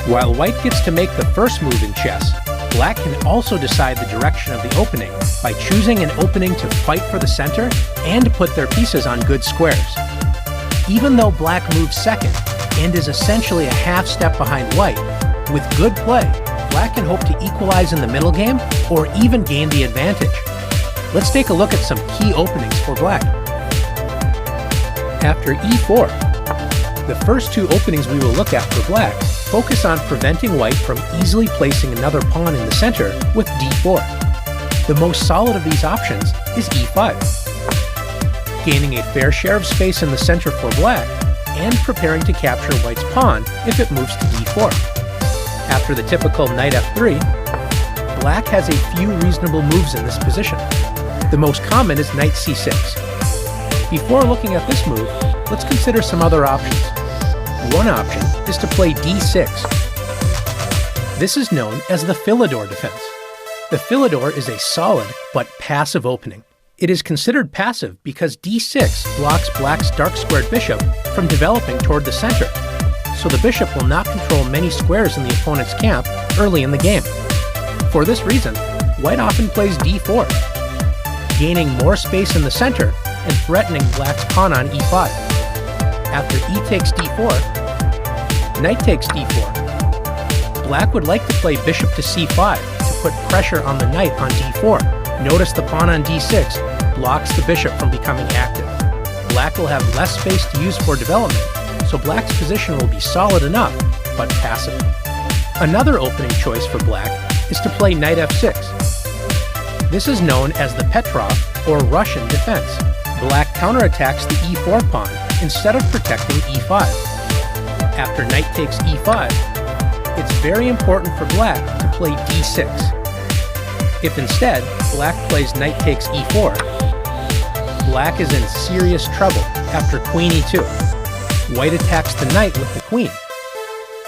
While white gets to make the first move in chess, black can also decide the direction of the opening by choosing an opening to fight for the center and put their pieces on good squares. Even though black moves second and is essentially a half step behind white, with good play, black can hope to equalize in the middle game or even gain the advantage. Let's take a look at some key openings for black. After e4, the first two openings we will look at for black focus on preventing white from easily placing another pawn in the center with d4. The most solid of these options is e5, gaining a fair share of space in the center for black and preparing to capture white's pawn if it moves to d4. After the typical knight f3, black has a few reasonable moves in this position. The most common is knight c6. Before looking at this move, let's consider some other options. One option is to play d6. This is known as the Philidor defense. The Philidor is a solid but passive opening. It is considered passive because d6 blocks black's dark-squared bishop from developing toward the center, so the bishop will not control many squares in the opponent's camp early in the game. For this reason, white often plays d4, gaining more space in the center and threatening black's pawn on e5. After e takes d4, knight takes d4. Black would like to play bishop to c5 to put pressure on the knight on d4. Notice the pawn on d6 blocks the bishop from becoming active. Black will have less space to use for development, so black's position will be solid enough, but passive. Another opening choice for black is to play knight f6. This is known as the Petrov or Russian defense. Black counterattacks the e4 pawn instead of protecting e5. After knight takes e5, it's very important for black to play d6. If instead, black plays knight takes e4, black is in serious trouble after queen e2. White attacks the knight with the queen.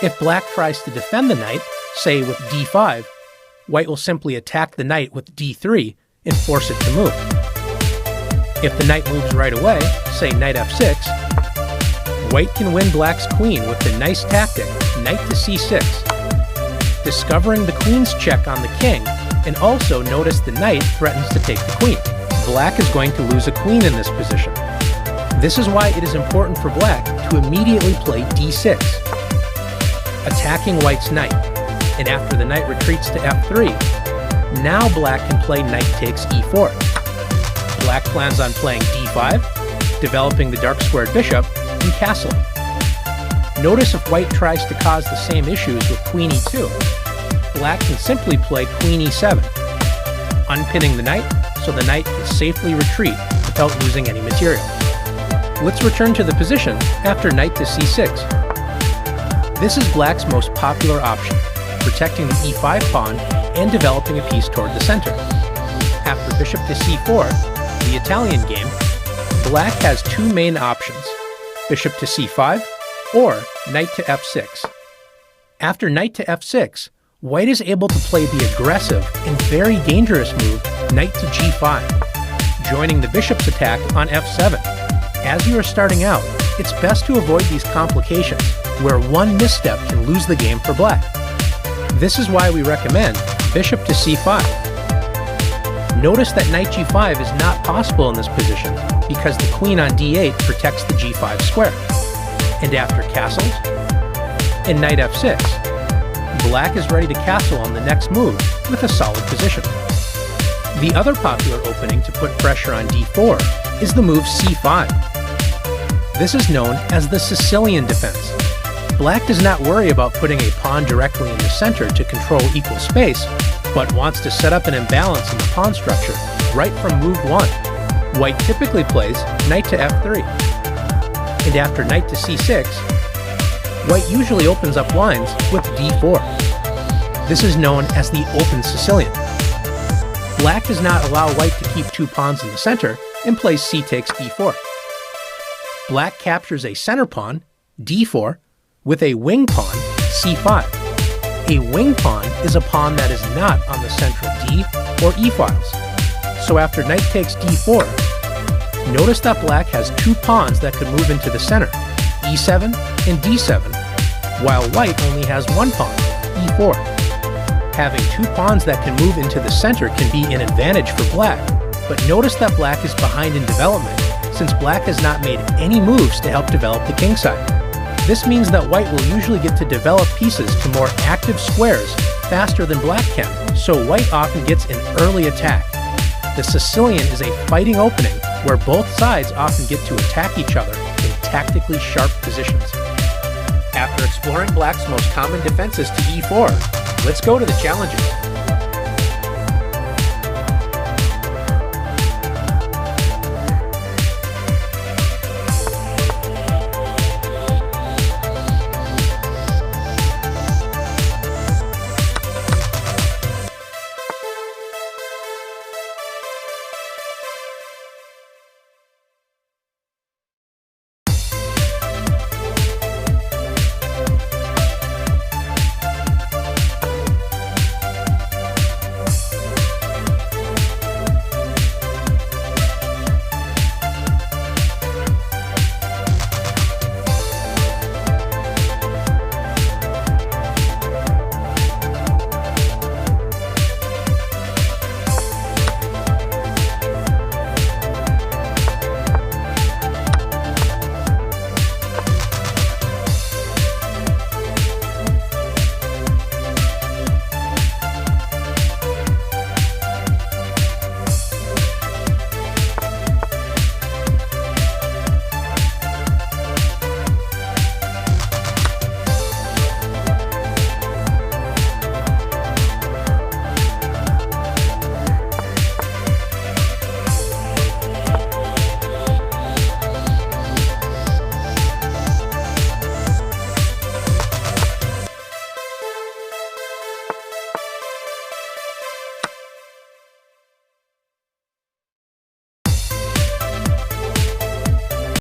If black tries to defend the knight, say with d5, white will simply attack the knight with d3 and force it to move. If the knight moves right away, say knight f6, white can win black's queen with the nice tactic, knight to c6, discovering the queen's check on the king, and also notice the knight threatens to take the queen. Black is going to lose a queen in this position. This is why it is important for black to immediately play d6, attacking white's knight, and after the knight retreats to f3, now black can play knight takes e4. Black plans on playing d5, developing the dark-squared bishop, and castling. Notice if white tries to cause the same issues with queen e2, black can simply play queen e7, unpinning the knight so the knight can safely retreat without losing any material. Let's return to the position after knight to c6. This is black's most popular option, protecting the e5 pawn and developing a piece toward the center. After bishop to c4, the Italian game, black has two main options, bishop to c5 or knight to f6. After knight to f6, white is able to play the aggressive and very dangerous move knight to g5, joining the bishop's attack on f7. As you are starting out, it's best to avoid these complications, where one misstep can lose the game for black. This is why we recommend bishop to c5. Notice that knight g5 is not possible in this position because the queen on d8 protects the g5 square. And after castles and knight f6, black is ready to castle on the next move with a solid position. The other popular opening to put pressure on d4 is the move c5. This is known as the Sicilian Defense. Black does not worry about putting a pawn directly in the center to control equal space, but wants to set up an imbalance in the pawn structure right from move 1. White typically plays knight to f3. And after knight to c6, white usually opens up lines with d4. This is known as the open Sicilian. Black does not allow white to keep two pawns in the center and plays c takes d4. Black captures a center pawn, d4, with a wing pawn, c5. A wing pawn is a pawn that is not on the central d or e files. So after knight takes d4, notice that black has two pawns that could move into the center, e7 and d7, while white only has one pawn, e4. Having two pawns that can move into the center can be an advantage for black, but notice that black is behind in development, since black has not made any moves to help develop the kingside. This means that white will usually get to develop pieces to more active squares faster than black can, so white often gets an early attack. The Sicilian is a fighting opening where both sides often get to attack each other in tactically sharp positions. After exploring black's most common defenses to e4, let's go to the challenges.